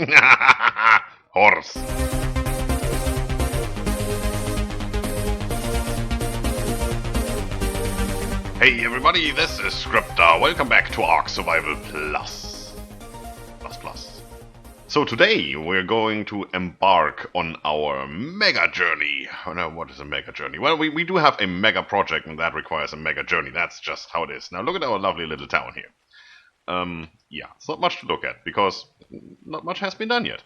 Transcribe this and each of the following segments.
Horse. Hey everybody, this is Scryptar. Welcome back to ARK Survival Plus. So today we're going to embark on our mega journey. Oh no, what is a mega journey? Well, we do have a mega project and that requires a mega journey. That's just how it is. Now look at our lovely little town here. Yeah, it's not much to look at because not much has been done yet.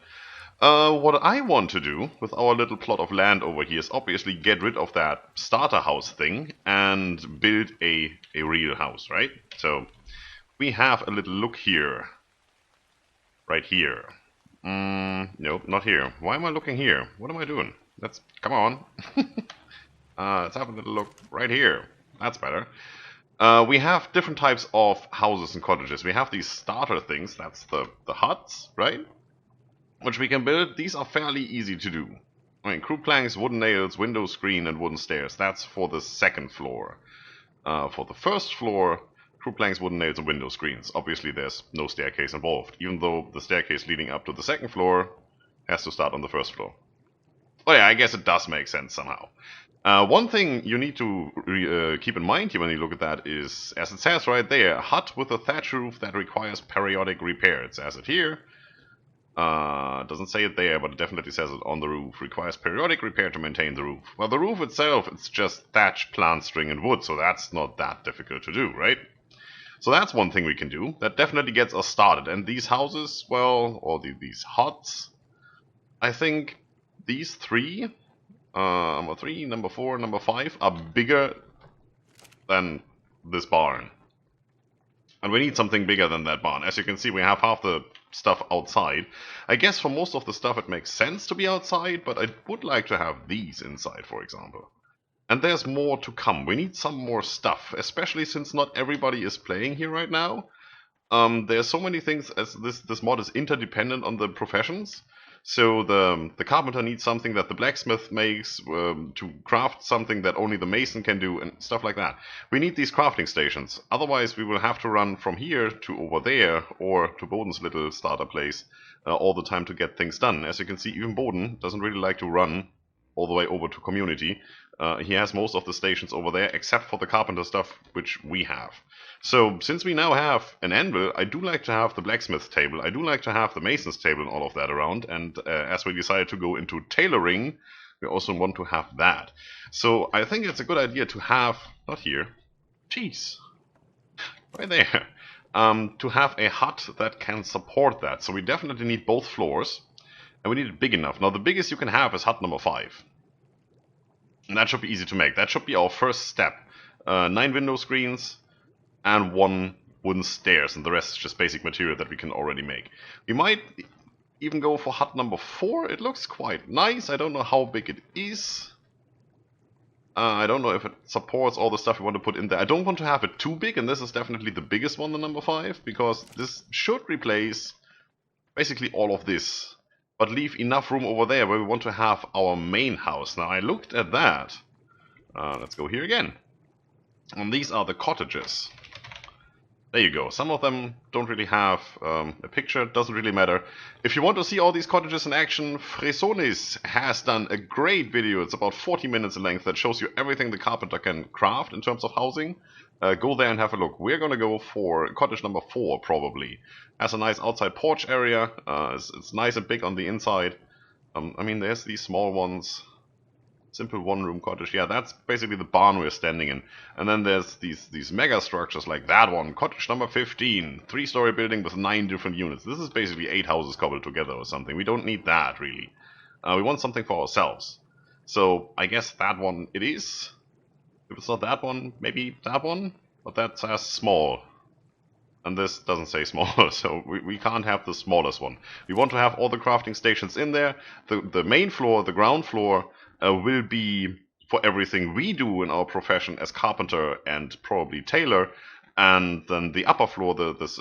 What I want to do with our little plot of land over here is obviously get rid of that starter house thing and build a real house, right? So we have a little look here. Right here. Nope, not here. Why am I looking here? What am I doing? Come on. Let's have a little look right here. That's better. We have different types of houses and cottages. We have these starter things, that's the huts, right? Which we can build. These are fairly easy to do. I mean, crude planks, wooden nails, window screen, and wooden stairs. That's for the second floor. For the first floor, crude planks, wooden nails, and window screens. Obviously, there's no staircase involved, even though the staircase leading up to the second floor has to start on the first floor. Oh yeah, I guess it does make sense somehow. One thing you need to keep in mind here when you look at that is, as it says right there, a hut with a thatch roof that requires periodic repair. It says it here. It doesn't say it there, but it definitely says it on the roof. Requires periodic repair to maintain the roof. Well, the roof itself, it's just thatch, plant, string, and wood, so that's not that difficult to do, right? So that's one thing we can do. That definitely gets us started. And these houses, well, or these huts, I think these three... number 3, number 4, number 5 are bigger than this barn. And we need something bigger than that barn. As you can see, we have half the stuff outside. I guess for most of the stuff it makes sense to be outside, but I would like to have these inside, for example. And there's more to come. We need some more stuff, especially since not everybody is playing here right now. There's so many things, as this mod is interdependent on the professions. So the carpenter needs something that the blacksmith makes to craft something that only the mason can do and stuff like that. We need these crafting stations. Otherwise we will have to run from here to over there or to Boden's little starter place all the time to get things done. As you can see, even Boden doesn't really like to run all the way over to community. He has most of the stations over there except for the carpenter stuff which we have. So, since we now have an anvil, I do like to have the blacksmith table, I do like to have the mason's table and all of that around, and as we decided to go into tailoring, we also want to have that. So, I think it's a good idea to have, not here, jeez, right there, to have a hut that can support that. So we definitely need both floors, and we need it big enough. Now, the biggest you can have is hut number 5. And that should be easy to make. That should be our first step. 9 window screens and 1 wooden stairs, and the rest is just basic material that we can already make. We might even go for hut number 4. It looks quite nice. I don't know how big it is. I don't know if it supports all the stuff we want to put in there. I don't want to have it too big, and this is definitely the biggest one, the number 5, because this should replace basically all of this, but leave enough room over there where we want to have our main house. Now, I looked at that. Let's go here again. And these are the cottages. There you go. Some of them don't really have a picture. Doesn't really matter. If you want to see all these cottages in action, Fresonis has done a great video. It's about 40 minutes in length that shows you everything the carpenter can craft in terms of housing. Go there and have a look. We're going to go for cottage number 4, probably. Has a nice outside porch area. It's nice and big on the inside. I mean, there's these small ones. Simple one-room cottage. Yeah, that's basically the barn we're standing in. And then there's these mega structures like that one. Cottage number 15. 3-story building with 9 different units. This is basically 8 houses cobbled together or something. We don't need that, really. We want something for ourselves. So, I guess that one it is. If it's not that one, maybe that one. But that says small. And this doesn't say small, so we can't have the smallest one. We want to have all the crafting stations in there. The main floor, the ground floor, will be for everything we do in our profession as carpenter and probably tailor. And then the upper floor, this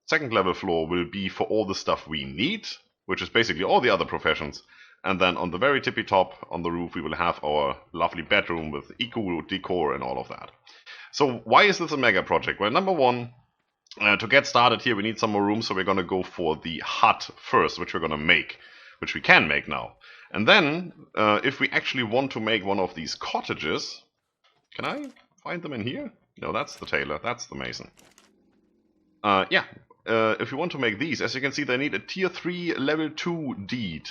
second level floor, will be for all the stuff we need, which is basically all the other professions. And then on the very tippy top, on the roof, we will have our lovely bedroom with eco decor and all of that. So why is this a mega project? Well, number one, To get started here, we need some more room, so we're gonna go for the hut first, which we're gonna make, which we can make now. And then, if we actually want to make one of these cottages, can I find them in here? No, that's the tailor, that's the mason. Yeah, if you want to make these, as you can see, they need a tier 3 level 2 deed.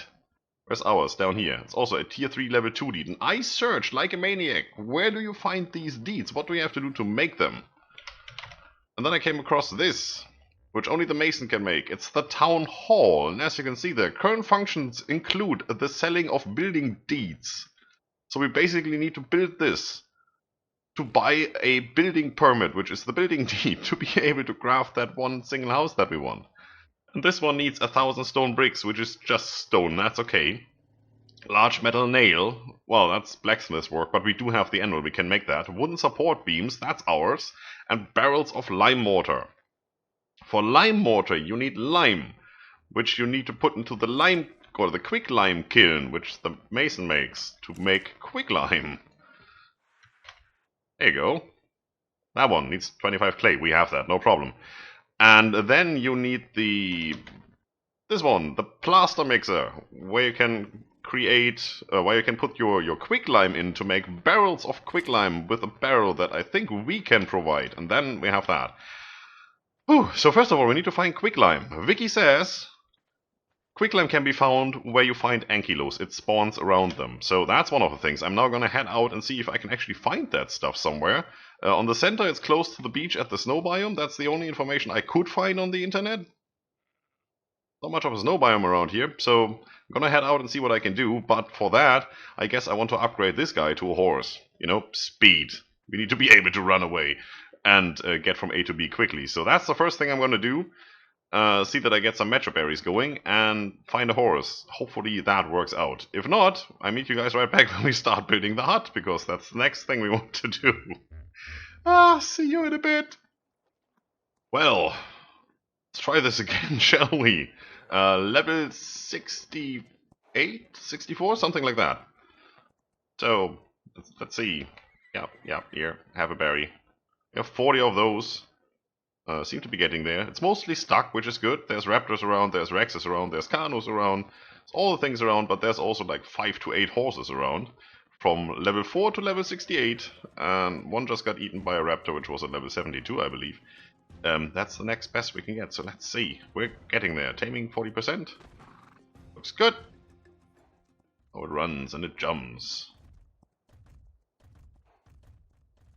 Where's ours? Down here. It's also a tier 3 level 2 deed. And I searched like a maniac. Where do you find these deeds? What do we have to do to make them? And then I came across this, which only the mason can make. It's the town hall. And as you can see, the current functions include the selling of building deeds. So we basically need to build this to buy a building permit, which is the building deed, to be able to craft that one single house that we want. And this one needs 1,000 stone bricks, which is just stone, that's okay. Large metal nail, well, that's blacksmith's work, but we do have the anvil, we can make that. Wooden support beams, that's ours. And barrels of lime mortar. For lime mortar, you need lime, which you need to put into the lime, or the quick lime kiln, which the mason makes, to make quick lime. There you go. That one needs 25 clay. We have that, no problem. And then you need this one, the plaster mixer, where you can create, where you can put your quicklime in to make barrels of quicklime with a barrel that I think we can provide. And then we have that. Whew. So first of all, we need to find quicklime. Wiki says quicklime can be found where you find ankylos. It spawns around them. So that's one of the things. I'm now going to head out and see if I can actually find that stuff somewhere. On the center, it's close to the beach at the snow biome. That's the only information I could find on the internet. Not much of a snow biome around here, so I'm going to head out and see what I can do. But for that, I guess I want to upgrade this guy to a horse. You know, speed. We need to be able to run away and get from A to B quickly. So that's the first thing I'm going to do. See that I get some matchup berries going and find a horse. Hopefully that works out. If not, I meet you guys right back when we start building the hut, because that's the next thing we want to do. See you in a bit. Well, let's try this again, shall we? Level 68, 64, something like that. So, let's see. Yeah, here, have a berry. We have 40 of those. Seem to be getting there. It's mostly stuck, which is good. There's raptors around, there's rexes around, there's carnos around. There's all the things around, but there's also like 5 to 8 horses around. From level 4 to level 68, and one just got eaten by a raptor, which was at level 72, I believe. That's the next best we can get, so let's see. We're getting there. Taming 40%. Looks good. Oh, it runs and it jumps.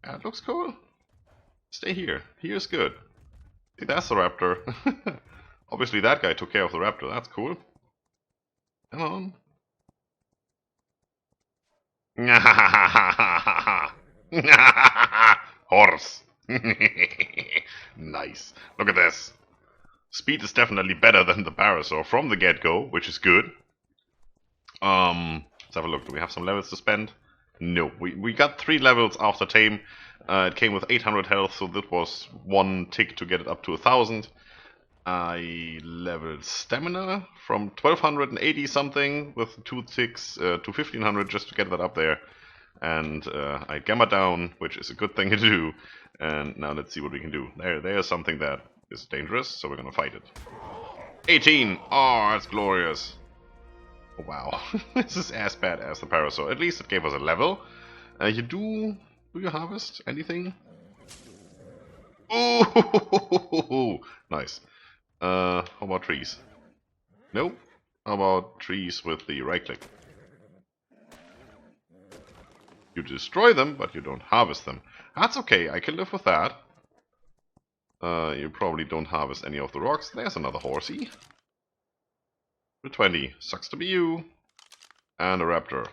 Yeah, it looks cool. Stay here. Here's good. See, that's the raptor. Obviously that guy took care of the raptor. That's cool. Come on. Horse. Nice. Look at this. Speed is definitely better than the Parasaur from the get-go, which is good. Let's have a look. Do we have some levels to spend? No. We got 3 levels after tame. It came with 800 health, so that was 1 tick to get it up to 1,000. I leveled stamina from 1280 something with 2 ticks to 1500 just to get that up there. And I gamma down, which is a good thing to do. And now let's see what we can do. There's something that is dangerous, so we're gonna fight it. 18! Oh, that's glorious. Oh, wow. This is as bad as the Parasaur. At least it gave us a level. Do you harvest anything? Oh, nice. How about trees? Nope. How about trees with the right click? You destroy them, but you don't harvest them. That's okay, I can live with that. You probably don't harvest any of the rocks. There's another horsey. 20. Sucks to be you. And a raptor.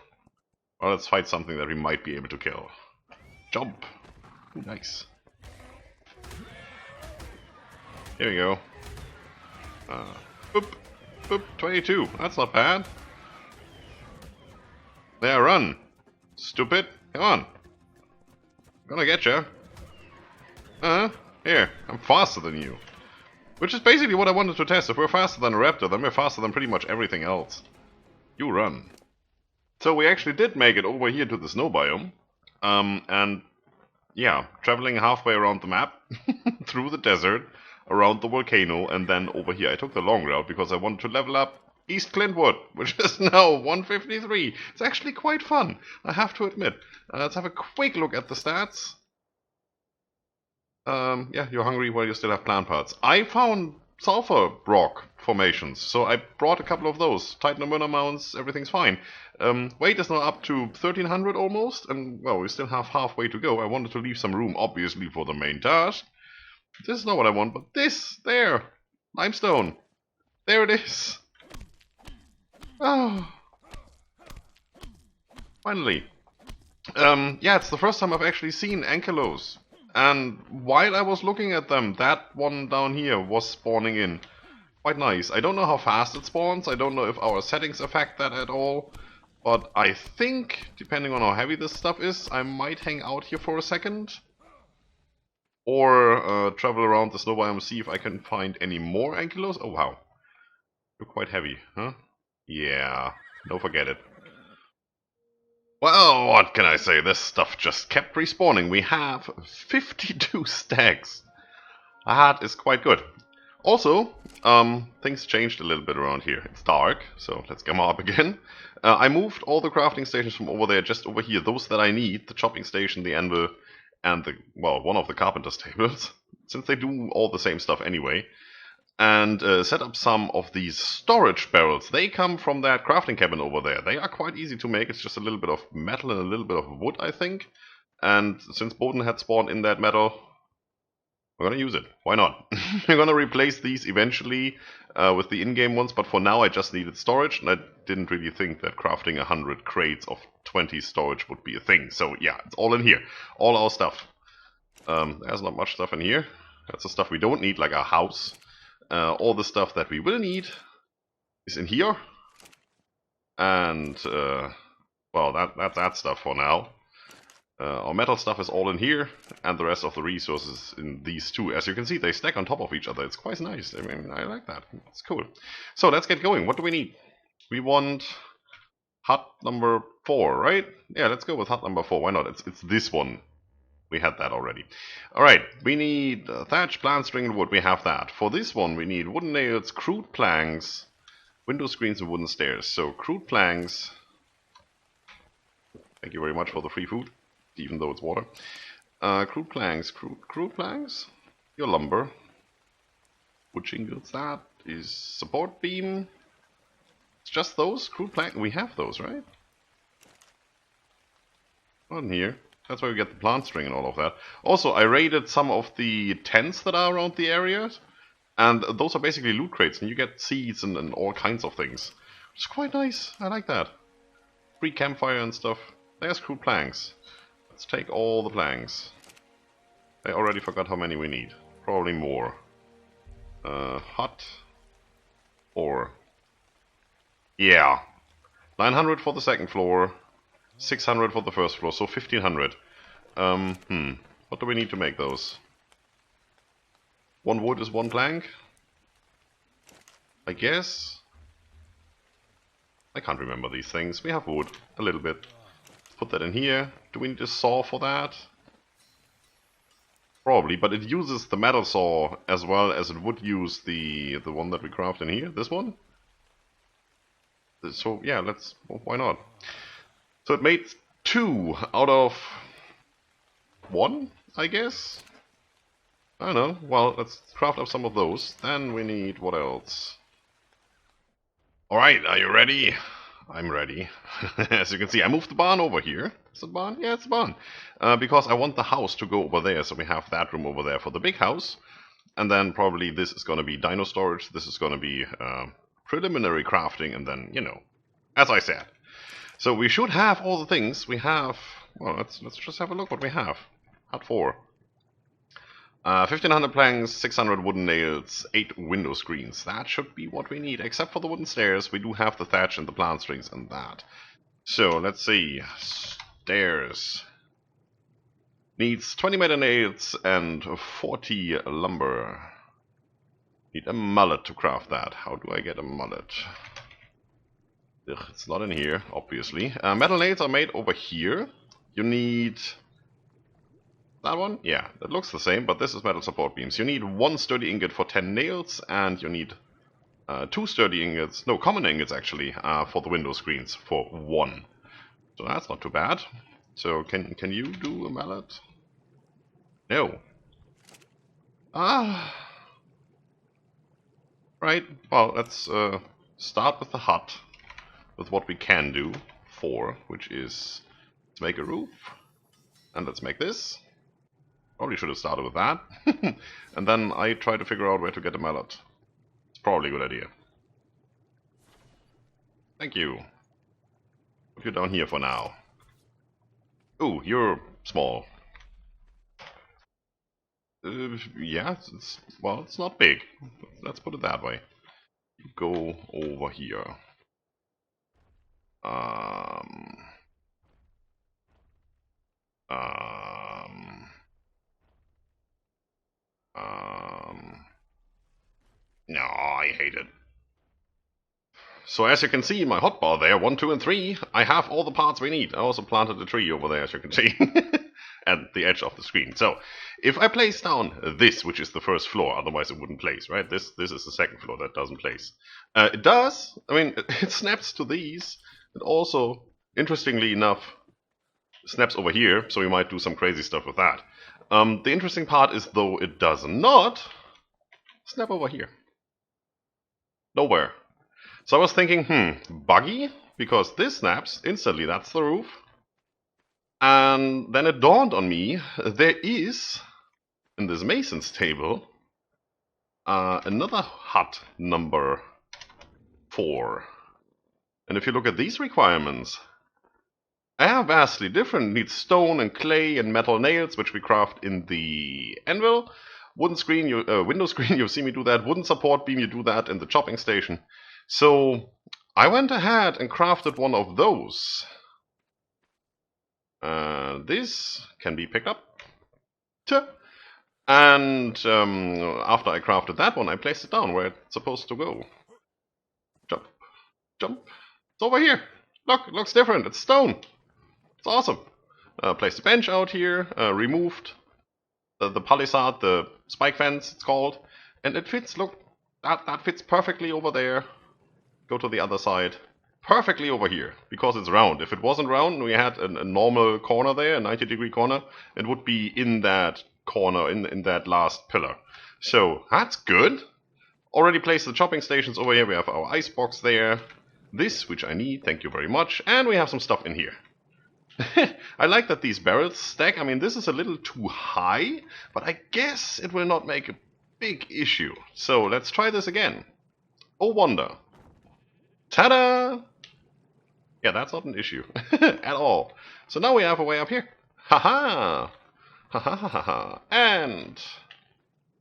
Well, let's fight something that we might be able to kill. Jump. Ooh, nice. Here we go. Boop. Boop. 22. That's not bad. There, run. Stupid. Come on. I'm gonna get you. Here. I'm faster than you. Which is basically what I wanted to test. If we're faster than a raptor, then we're faster than pretty much everything else. You run. So we actually did make it over here to the snow biome. And yeah, traveling halfway around the map, through the desert, around the volcano, and then over here. I took the long route because I wanted to level up East Clintwood, which is now 153. It's actually quite fun, I have to admit. Let's have a quick look at the stats. Yeah, you're hungry while you still have plant parts. I found sulfur rock formations, so I brought a couple of those. Titan winter mounts, everything's fine. Weight is now up to 1300 almost, and well, we still have halfway to go. I wanted to leave some room, obviously, for the main task. This is not what I want, but this, there, limestone. There it is. Oh. Finally. Yeah, it's the first time I've actually seen ankylos. And while I was looking at them, that one down here was spawning in. Quite nice. I don't know how fast it spawns. I don't know if our settings affect that at all. But I think, depending on how heavy this stuff is, I might hang out here for a second. Or travel around the snow biome, see if I can find any more ankylos. Oh wow. You're quite heavy, huh? Yeah, don't forget it. Well, what can I say? This stuff just kept respawning. We have 52 stacks. That is quite good. Also, things changed a little bit around here. It's dark, so let's come up again. I moved all the crafting stations from over there just over here. Those that I need, the chopping station, the anvil, and the, well, one of the carpenter's tables, since they do all the same stuff anyway. And set up some of these storage barrels. They come from that crafting cabin over there. They are quite easy to make. It's just a little bit of metal and a little bit of wood, I think. And since Boden had spawned in that metal, we're gonna use it. Why not? We're gonna replace these eventually with the in-game ones, but for now I just needed storage, and I didn't really think that crafting 100 crates of 20 storage would be a thing. So yeah, it's all in here. All our stuff. There's not much stuff in here. That's the stuff we don't need, like our house. All the stuff that we will need is in here. And, well, that's that stuff for now. Our metal stuff is all in here, and the rest of the resources in these two. As you can see, they stack on top of each other. It's quite nice. I mean, I like that. It's cool. So, let's get going. What do we need? We want hut number 4, right? Yeah, let's go with hut number 4. Why not? It's this one. We had that already. Alright, we need thatch, plant string, and wood. We have that. For this one, we need wooden nails, crude planks, window screens, and wooden stairs. So, crude planks. Thank you very much for the free food, even though it's water. Crude planks. Crude planks? Your lumber. Wood shingles, that is support beam. It's just those? Crude plank. We have those, right? Not in here. That's why we get the plant string and all of that. Also, I raided some of the tents that are around the areas. And those are basically loot crates. And you get seeds and all kinds of things. Which is quite nice. I like that. Free campfire and stuff. There's crude planks. Let's take all the planks. I already forgot how many we need. Probably more. Hut. Or... yeah. 900 for the second floor. 600 for the first floor, so 1500. What do we need to make those? One wood is one plank? I guess? I can't remember these things. We have wood, a little bit. Put that in here. Do we need a saw for that? Probably, but it uses the metal saw as well as it would use the one that we craft in here. This one? So yeah, let's... why not? So it made 2 out of 1, I guess? I don't know. Well, let's craft up some of those. Then we need... what else? Alright, are you ready? I'm ready. As you can see, I moved the barn over here. Is it a barn? Yeah, it's a barn. Because I want the house to go over there, so we have that room over there for the big house. And then probably this is going to be dino storage. This is going to be preliminary crafting, and then, you know, as I said. So we should have all the things. We have, well, let's just have a look what we have. Hut 4. 1500 planks, 600 wooden nails, 8 window screens. That should be what we need, except for the wooden stairs. We do have the thatch and the plant strings and that. So, let's see. Stairs. Needs 20 metal nails and 40 lumber. Need a mullet to craft that. How do I get a mullet? Ugh, it's not in here, obviously. Metal nails are made over here. You need That one? Yeah, that looks the same, but this is metal support beams. You need 1 sturdy ingot for 10 nails, and you need 2 sturdy ingots, no, common ingots actually, for the window screens for 1. So that's not too bad. So can you do a mallet? No. Ah. Right, well, let's start with the hut, with what we can do, 4, which is, let's make a roof, and let's make this. Probably should have started with that. And then I try to figure out where to get a mallet. It's probably a good idea. Thank you. Put you down here for now. Ooh, you're small. Yeah, well, it's not big. Let's put it that way. You go over here. No, I hate it. So as you can see in my hotbar there, 1, 2, and 3, I have all the parts we need. I also planted a tree over there, as you can see, at the edge of the screen. So, if I place down this, which is the first floor, otherwise it wouldn't place, right? This is the second floor, that doesn't place. It does, I mean, it snaps to these. It also, interestingly enough, snaps over here, so we might do some crazy stuff with that. The interesting part is, though, it does not snap over here. Nowhere. So I was thinking, buggy? Because this snaps instantly, that's the roof. And then it dawned on me, there is, in this mason's table, another hut number 4. And if you look at these requirements, they are vastly different. It needs stone and clay and metal nails, which we craft in the anvil. Wooden screen, window screen, you see me do that. Wooden support beam, you do that in the chopping station. So I went ahead and crafted one of those. This can be picked up. And after I crafted that one, I placed it down where it's supposed to go. Jump, jump. It's over here. Look, it looks different. It's stone. It's awesome. Placed a bench out here, removed the palisade, the spike fence it's called, and it fits. Look, that fits perfectly over there. Go to the other side. Perfectly over here, because it's round. If it wasn't round and we had a normal corner there, a 90-degree corner, it would be in that corner, in that last pillar. So, that's good. Already placed the chopping stations over here. We have our ice box there. This, which I need, thank you very much. And we have some stuff in here. I like that these barrels stack. I mean, this is a little too high, but I guess it will not make a big issue. So, let's try this again. Oh wonder. Ta-da! Yeah, that's not an issue at all. So now we have a way up here. Ha-ha! Ha-ha-ha-ha-ha. And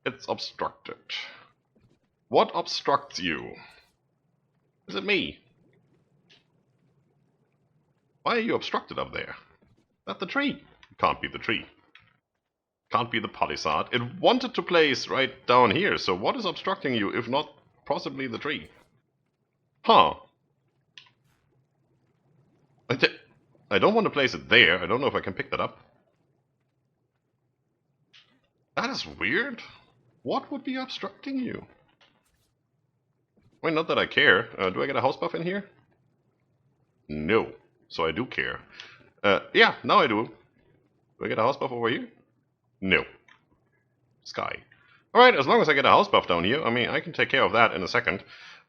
it's obstructed. What obstructs you? Is it me? Why are you obstructed up there? Is that the tree? It can't be the tree. Can't be the palisade. It wanted to place right down here, so what is obstructing you if not possibly the tree? Huh. I don't want to place it there. I don't know if I can pick that up. That is weird. What would be obstructing you? Well, not that I care. Do I get a house buff in here? No. So I do care. Yeah, now I do. Do I get a house buff over here? No. Sky. Alright, as long as I get a house buff down here, I mean, I can take care of that in a second.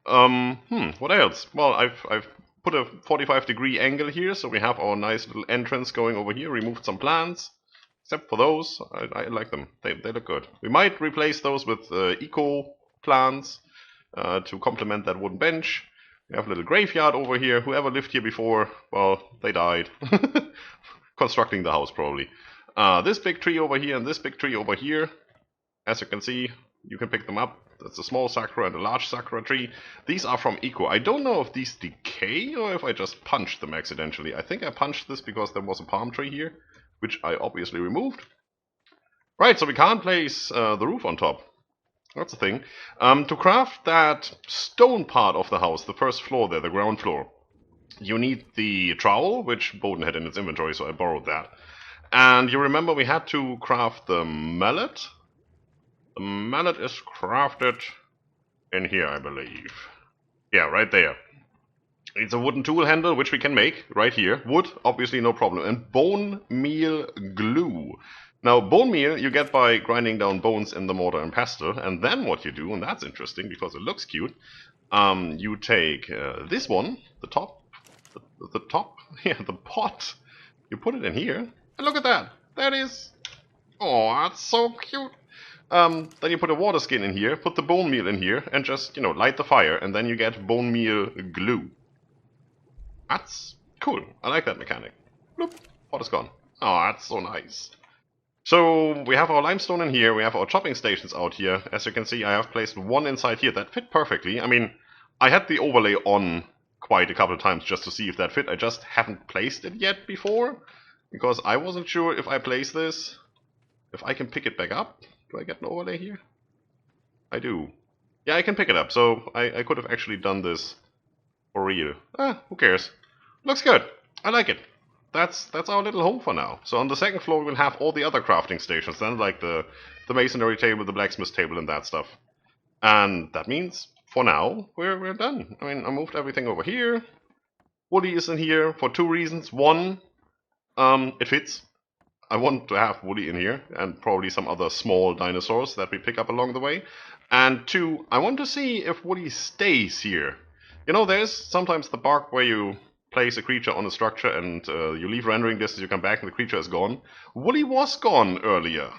What else? Well, I've put a 45-degree angle here, so we have our nice little entrance going over here. Removed some plants, except for those. I like them. They look good. We might replace those with eco plants to complement that wooden bench. We have a little graveyard over here. Whoever lived here before, well, they died. Constructing the house, probably. This big tree over here and this big tree over here. As you can see, you can pick them up. That's a small sakura and a large sakura tree. These are from eco. I don't know if these decay or if I just punched them accidentally. I think I punched this because there was a palm tree here, which I obviously removed. Right, so we can't place the roof on top. That's the thing. To craft that stone part of the house, the first floor there, the ground floor, you need the trowel, which Bowden had in its inventory, so I borrowed that. And you remember we had to craft the mallet? The mallet is crafted in here, I believe. Yeah, right there. It's a wooden tool handle, which we can make right here. Wood, obviously no problem. And bone meal glue. Now, bone meal you get by grinding down bones in the mortar and pestle. And then what you do, and that's interesting because it looks cute, you take this one, the top, the top, yeah, the pot. You put it in here, and look at that. There it is. Oh, that's so cute. Then you put a water skin in here, put the bone meal in here, and just, you know, light the fire, and then you get bone meal glue. That's cool. I like that mechanic. Bloop, pot is gone. Oh, that's so nice. So, we have our limestone in here, we have our chopping stations out here. As you can see, I have placed one inside here that fit perfectly. I mean, I had the overlay on quite a couple of times just to see if that fit. I just haven't placed it yet before, because I wasn't sure if I place this, if I can pick it back up. Do I get an overlay here? I do. Yeah, I can pick it up, so I could have actually done this for real. Who cares? Looks good. I like it. That's our little home for now. So on the second floor we will have all the other crafting stations then, like the masonry table, the blacksmith table and that stuff. And that means, for now, we're done. I mean, I moved everything over here. Woody is in here for two reasons. One, it fits. I want to have Woody in here, and probably some other small dinosaurs that we pick up along the way. And two, I want to see if Woody stays here. You know, there's sometimes the bark where you place a creature on a structure and you leave rendering distance, you come back and the creature is gone. Woody was gone earlier.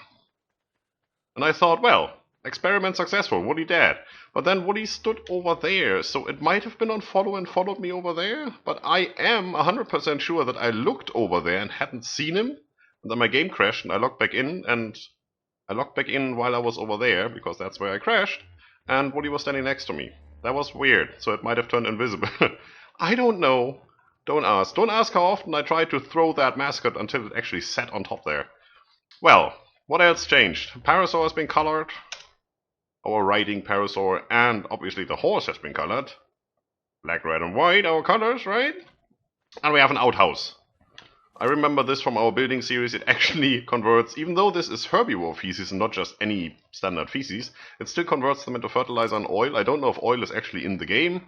And I thought, well, experiment successful, Woody dead. But then Woody stood over there, so it might have been on follow and followed me over there. But I am 100% sure that I looked over there and hadn't seen him. And then my game crashed and I logged back in, and I logged back in while I was over there, because that's where I crashed. And Woody was standing next to me. That was weird, so it might have turned invisible. I don't know. Don't ask. Don't ask how often I tried to throw that mascot until it actually sat on top there. Well, what else changed? Parasaur has been colored. Our riding parasaur, and obviously the horse has been colored. Black, red, and white, our colors, right? And we have an outhouse. I remember this from our building series. It actually converts, even though this is herbivore feces and not just any standard feces, it still converts them into fertilizer and oil. I don't know if oil is actually in the game,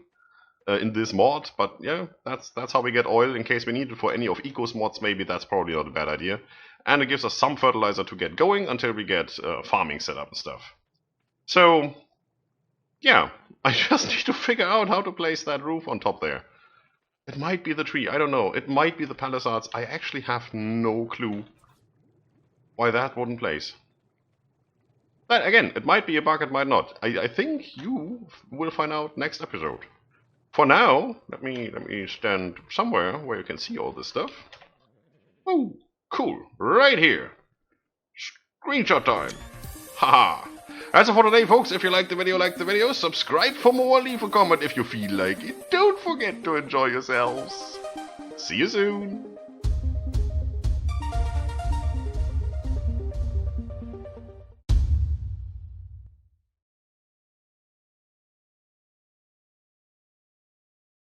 in this mod, but yeah, that's how we get oil in case we need it for any of Eco's mods. Maybe that's probably not a bad idea. And it gives us some fertilizer to get going until we get farming set up and stuff. So, yeah, I just need to figure out how to place that roof on top there. It might be the tree, I don't know. It might be the palisades. I actually have no clue why that wouldn't place. But again, it might be a bug, it might not. I think you will find out next episode. For now, let me stand somewhere where you can see all this stuff. Oh, cool. Right here. Screenshot time. Haha. That's it for today, folks. If you liked the video, subscribe for more, leave a comment if you feel like it. Don't forget to enjoy yourselves. See you soon.